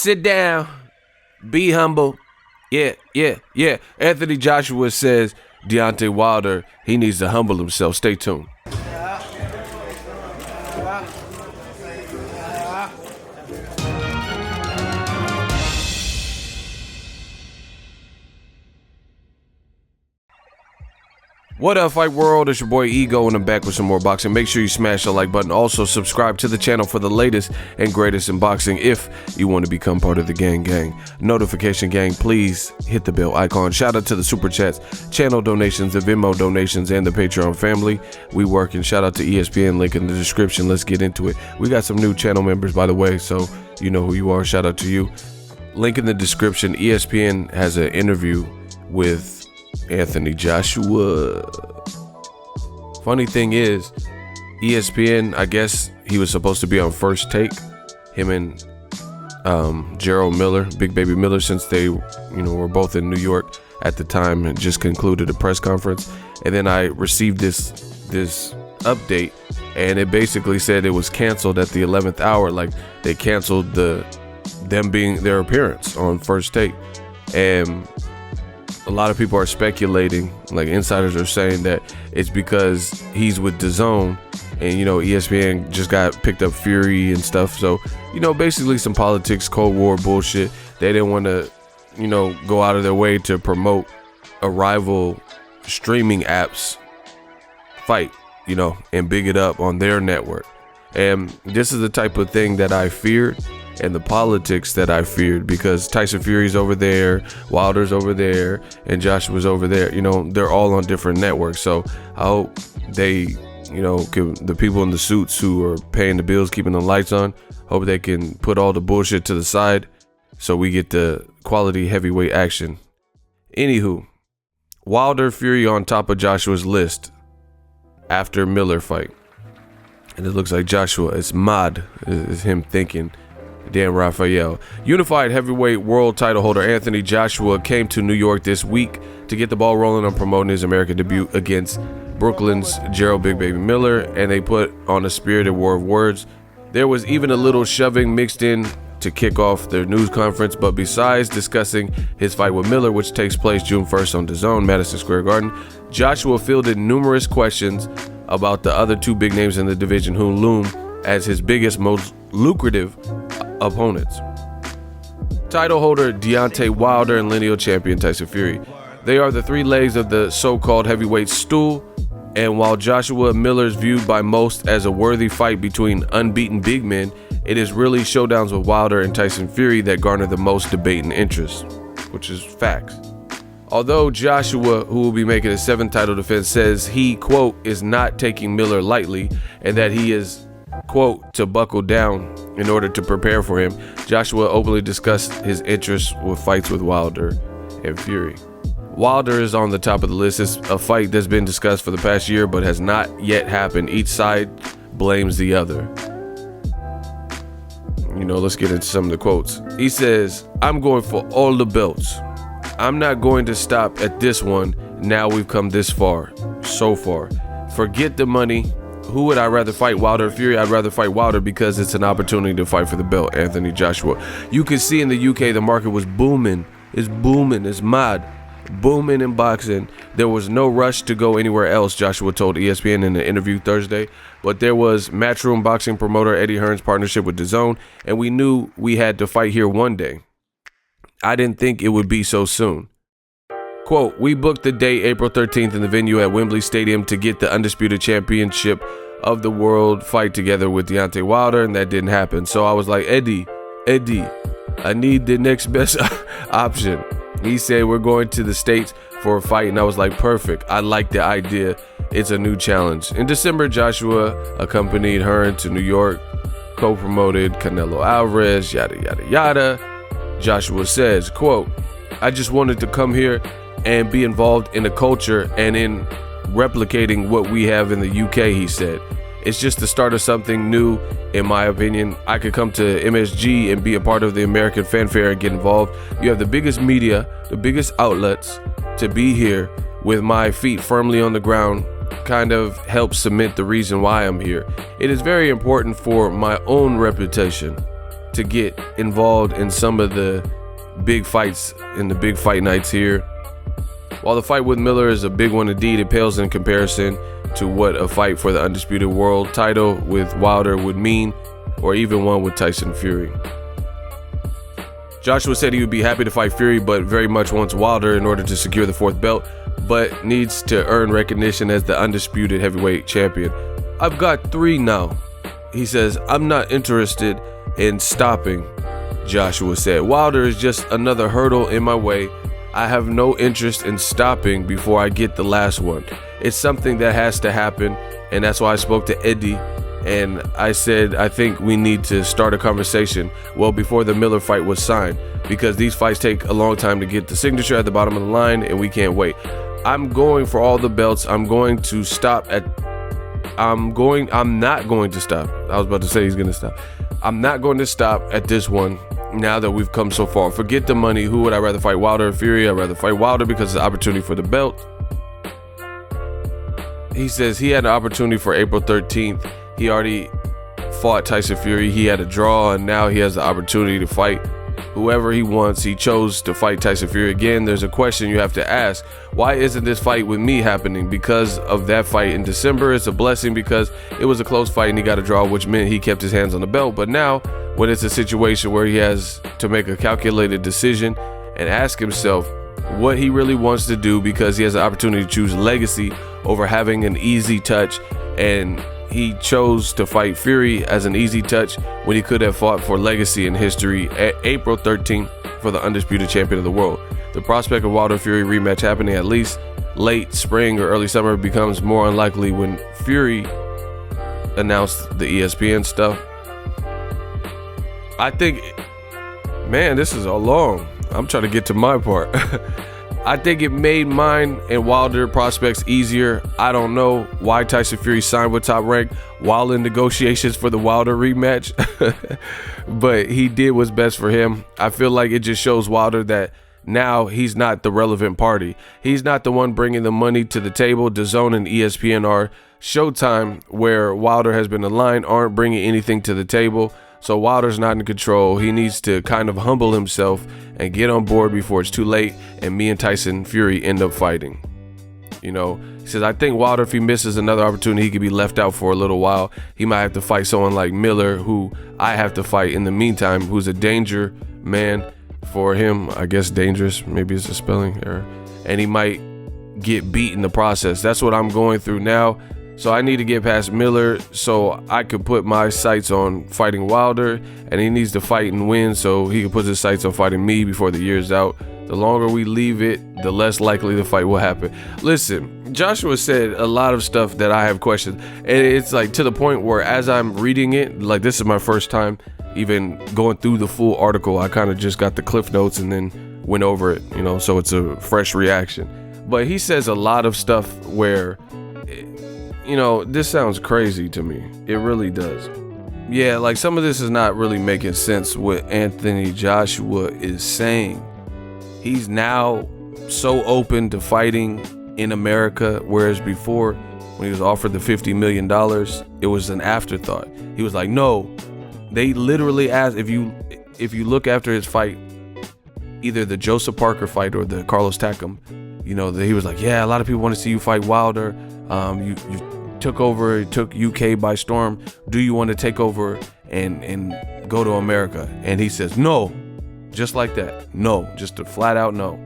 Sit down. Be humble. Yeah. Anthony Joshua says Deontay Wilder, he needs to humble himself. Stay tuned. What up, Fight World? It's your boy Ego, and I'm back with some more boxing. Make sure you smash the like button. Also, subscribe to the channel for the latest and greatest in boxing if you want to become part of the gang. Notification gang, please hit the bell icon. Shout out to the super chats, channel donations, the Venmo donations, and the Patreon family. We working. Shout out to ESPN, link in the description. Let's get into it. We got some new channel members, by the way, so you know who you are. Shout out to you. Link in the description. ESPN has an interview with Anthony Joshua. Funny thing is, ESPN, I guess he was supposed to be on First Take, him and Gerald Miller, Big Baby Miller, since they were both in New York at the time and just concluded a press conference. And then I received this update, and it basically said it was canceled at the 11th hour. Like, they canceled them being their appearance on First Take. And a lot of people are speculating, like insiders are saying, that it's because he's with DAZN, and ESPN just got picked up Fury and stuff. So basically some politics, Cold War bullshit. They didn't want to go out of their way to promote a rival streaming app's fight, and big it up on their network. And this is the type of thing that I feared, and the politics that I feared, because Tyson Fury's over there, Wilder's over there, and Joshua's over there. They're all on different networks. So I hope they, the people in the suits who are paying the bills, keeping the lights on, hope they can put all the bullshit to the side so we get the quality heavyweight action. Anywho, Wilder Fury on top of Joshua's list after Miller fight. And it looks like Joshua is mad, is him thinking. Dan Rafael. Unified heavyweight world title holder Anthony Joshua came to New York this week to get the ball rolling on promoting his American debut against Brooklyn's Gerald Big Baby Miller, and they put on a spirited war of words. There was even a little shoving mixed in to kick off their news conference, but besides discussing his fight with Miller, which takes place June 1st on DAZN, Madison Square Garden, Joshua fielded numerous questions about the other two big names in the division who loom as his biggest, most lucrative opponents. Title holder Deontay Wilder and lineal champion Tyson Fury. They are the three legs of the so-called heavyweight stool, and while Joshua Miller is viewed by most as a worthy fight between unbeaten big men, it is really showdowns with Wilder and Tyson Fury that garner the most debate and interest, which is facts. Although Joshua, who will be making his 7th title defense, says he, quote, is not taking Miller lightly, and that he is, quote, to buckle down in order to prepare for him, Joshua openly discussed his interest with fights with Wilder and Fury. Wilder is on the top of the list. It's a fight that's been discussed for the past year but has not yet happened. Each side blames the other. Let's get into some of the quotes. He says, I'm going for all the belts. I'm not going to stop at this one. Now we've come this far. So far. Forget the money. Who would I rather fight, Wilder or Fury? I'd rather fight Wilder because it's an opportunity to fight for the belt. Anthony Joshua. You can see in the UK the market was booming. It's booming. It's mad. Booming in boxing. There was no rush to go anywhere else, Joshua told ESPN in an interview Thursday. But there was Matchroom boxing promoter Eddie Hearn's partnership with DAZN, and we knew we had to fight here one day. I didn't think it would be so soon. Quote, we booked the date April 13th in the venue at Wembley Stadium to get the undisputed championship of the world fight together with Deontay Wilder, and that didn't happen. So I was like, Eddie, I need the next best option. He said, we're going to the States for a fight, and I was like, perfect. I like the idea. It's a new challenge. In December, Joshua accompanied Hearn to New York, co-promoted Canelo Alvarez, yada, yada, yada. Joshua says, quote, I just wanted to come here and be involved in the culture and in replicating what we have in the UK, he said. It's just the start of something new, in my opinion. I could come to MSG and be a part of the American fanfare and get involved. You have the biggest media, the biggest outlets to be here with my feet firmly on the ground, kind of helps cement the reason why I'm here. It is very important for my own reputation to get involved in some of the big fights in the big fight nights here. While the fight with Miller is a big one indeed, it pales in comparison to what a fight for the undisputed world title with Wilder would mean, or even one with Tyson Fury. Joshua said he would be happy to fight Fury, but very much wants Wilder in order to secure the 4th belt, but needs to earn recognition as the undisputed heavyweight champion. I've got 3 now. He says, I'm not interested in stopping, Joshua said. Wilder is just another hurdle in my way. I have no interest in stopping before I get the last one. It's something that has to happen, and that's why I spoke to Eddie, and I said I think we need to start a conversation well before the Miller fight was signed, because these fights take a long time to get the signature at the bottom of the line, and we can't wait. I'm going for all the belts. I'm not going to stop. I was about to say he's going to stop. I'm not going to stop at this one now that we've come so far. Forget the money. Who would I rather fight, Wilder or Fury? I'd rather fight Wilder because it's an opportunity for the belt. He says he had an opportunity for April 13th. He already fought Tyson Fury. He had a draw, and now he has the opportunity to fight whoever he wants. He chose to fight Tyson Fury. Again, there's a question you have to ask. Why isn't this fight with me happening? Because of that fight in December. It's a blessing because it was a close fight and he got a draw, which meant he kept his hands on the belt. But now, when it's a situation where he has to make a calculated decision and ask himself what he really wants to do, because he has the opportunity to choose legacy over having an easy touch, and he chose to fight Fury as an easy touch when he could have fought for legacy and history at April 13th for the undisputed champion of the world. The prospect of Wilder Fury rematch happening at least late spring or early summer becomes more unlikely when Fury announced the ESPN stuff. I think, man, this is a long. I'm trying to get to my part. I think it made mine and Wilder prospects easier. I don't know why Tyson Fury signed with Top Rank while in negotiations for the Wilder rematch, but he did what's best for him. I feel like it just shows Wilder that now he's not the relevant party. He's not the one bringing the money to the table. DAZN and ESPN are. Showtime, where Wilder has been aligned, aren't bringing anything to the table. So Wilder's not in control. He needs to kind of humble himself and get on board before it's too late and me and Tyson Fury end up fighting. You know, he says, I think Wilder, if he misses another opportunity, he could be left out for a little while. He might have to fight someone like Miller, who I have to fight in the meantime, who's a danger man for him. I guess dangerous, maybe it's a spelling error. And he might get beat in the process. That's what I'm going through now. So I need to get past Miller so I could put my sights on fighting Wilder, and he needs to fight and win so he can put his sights on fighting me before the year's out. The longer we leave it, the less likely the fight will happen. Listen, Joshua said a lot of stuff that I have questions, and it's like to the point where as I'm reading it, like this is my first time even going through the full article. I kind of just got the cliff notes and then went over it, you know, so it's a fresh reaction. But he says a lot of stuff where, you know, this sounds crazy to me. It really does. Yeah, like some of this is not really making sense what Anthony Joshua is saying. He's now so open to fighting in America, whereas before, when he was offered the $50 million, it was an afterthought. He was like, no. They literally asked, if you look after his fight, either the Joseph Parker fight or the Carlos Takam, you know, he was like, yeah, a lot of people want to see you fight Wilder. You took UK by storm. Do you want to take over and go to America? And he says no, just like that. No, just a flat out no.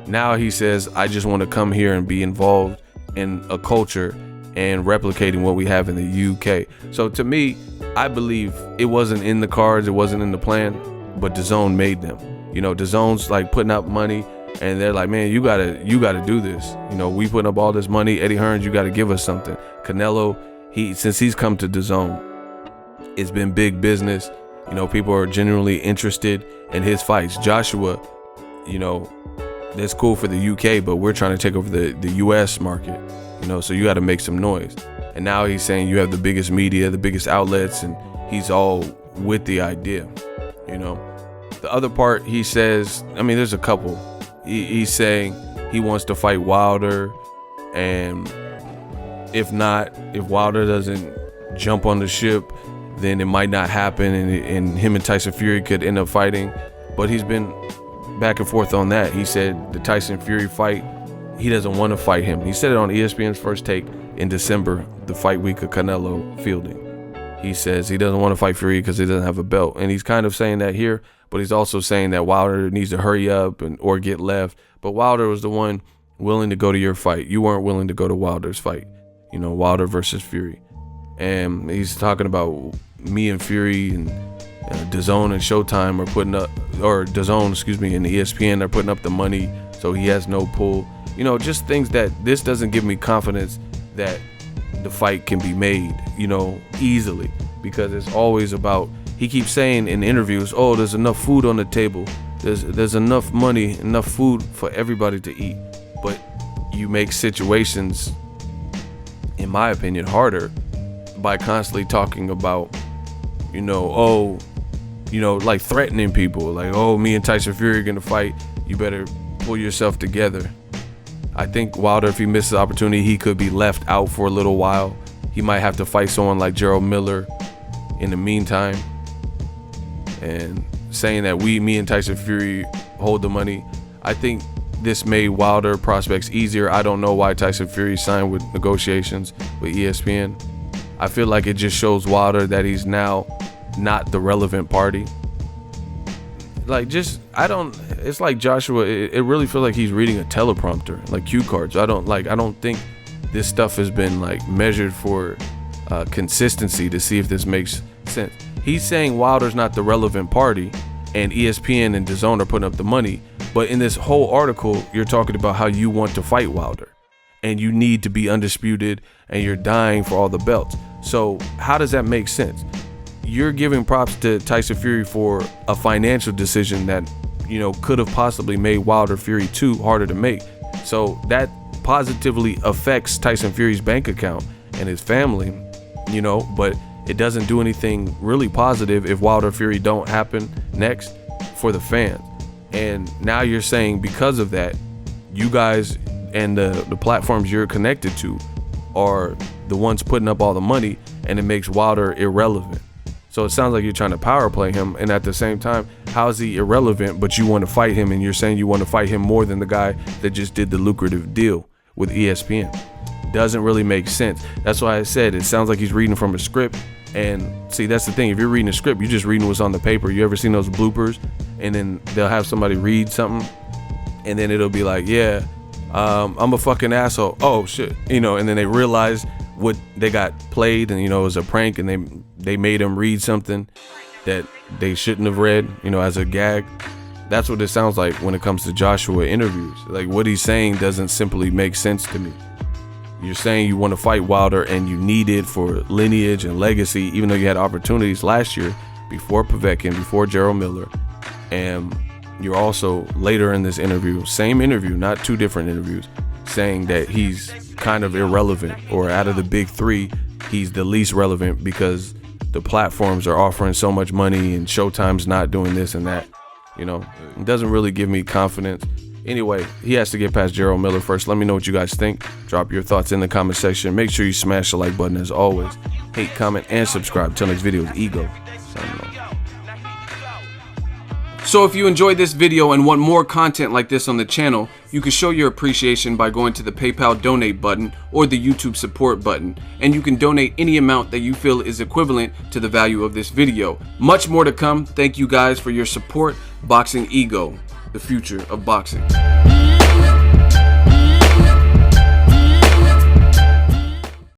Now he says, I just want to come here and be involved in a culture and replicating what we have in the UK. So to me, I believe it wasn't in the cards, it wasn't in the plan, but DAZN made them. You know, DAZN's like putting up money, and they're like, man, you gotta do this. You know, we put up all this money. Eddie Hearns, you gotta give us something. Canelo, since he's come to DAZN, it's been big business. You know, people are genuinely interested in his fights. Joshua, you know, that's cool for the UK, but we're trying to take over the US market. You know, so you gotta make some noise. And now he's saying you have the biggest media, the biggest outlets, and he's all with the idea. You know, the other part he says, I mean, there's a couple. He's saying he wants to fight Wilder, and if Wilder doesn't jump on the ship then it might not happen, and him and Tyson Fury could end up fighting. But he's been back and forth on that. He said the Tyson Fury fight, he doesn't want to fight him. He said it on ESPN's First Take in December, the fight week of Canelo fielding. He says he doesn't want to fight Fury because he doesn't have a belt. And he's kind of saying that here, but he's also saying that Wilder needs to hurry up or get left. But Wilder was the one willing to go to your fight. You weren't willing to go to Wilder's fight. You know, Wilder versus Fury. And he's talking about me and Fury and DAZN and Showtime are putting up, or DAZN, excuse me, and ESPN are putting up the money, so he has no pull. You know, just things that this doesn't give me confidence that the fight can be made, you know, easily, because it's always about, he keeps saying in interviews, oh, there's enough food on the table, there's enough money, enough food for everybody to eat. But you make situations, in my opinion, harder by constantly talking about, you know, oh, you know, like threatening people, like, oh, me and Tyson Fury are gonna fight, you better pull yourself together. I think Wilder, if he misses the opportunity, he could be left out for a little while. He might have to fight someone like Gerald Miller in the meantime. And saying that me and Tyson Fury hold the money, I think this made Wilder prospects easier. I don't know why Tyson Fury signed with negotiations with ESPN. I feel like it just shows Wilder that he's now not the relevant party. Like, just, it's like Joshua, it really feels like he's reading a teleprompter, like cue cards. I don't think this stuff has been like measured for consistency to see if this makes sense. He's saying Wilder's not the relevant party and ESPN and DAZN are putting up the money, but in this whole article you're talking about how you want to fight Wilder and you need to be undisputed and you're dying for all the belts. So how does that make sense? You're giving props to Tyson Fury for a financial decision that, you know, could have possibly made Wilder Fury 2 harder to make. So that positively affects Tyson Fury's bank account and his family, you know, but it doesn't do anything really positive if Wilder Fury don't happen next for the fans. And now you're saying because of that, you guys and the platforms you're connected to are the ones putting up all the money, and it makes Wilder irrelevant. So it sounds like you're trying to power play him, and at the same time, how is he irrelevant but you want to fight him, and you're saying you want to fight him more than the guy that just did the lucrative deal with ESPN? Doesn't really make sense. That's why I said it sounds like he's reading from a script. And see, that's the thing, if you're reading a script, you're just reading what's on the paper. You ever seen those bloopers and then they'll have somebody read something and then it'll be like, yeah, I'm a fucking asshole, oh shit, you know, and then they realize what they got played, and you know, it was a prank, and they made him read something that they shouldn't have read, you know, as a gag. That's what it sounds like when it comes to Joshua interviews. Like, what he's saying doesn't simply make sense to me. You're saying you want to fight Wilder and you need it for lineage and legacy, even though you had opportunities last year before Povetkin, before Gerald Miller. And you're also later in this interview, same interview, not two different interviews, saying that he's kind of irrelevant, or out of the big three, he's the least relevant because the platforms are offering so much money and Showtime's not doing this and that. You know, it doesn't really give me confidence. Anyway, he has to get past Gerald Miller first. Let me know what you guys think. Drop your thoughts in the comment section. Make sure you smash the like button as always. Hate, comment, and subscribe. Till next video is Ego. Signing off. So if you enjoyed this video and want more content like this on the channel, you can show your appreciation by going to the PayPal donate button or the YouTube support button, and you can donate any amount that you feel is equivalent to the value of this video. Much more to come. Thank you guys for your support. Boxingego, the future of boxing.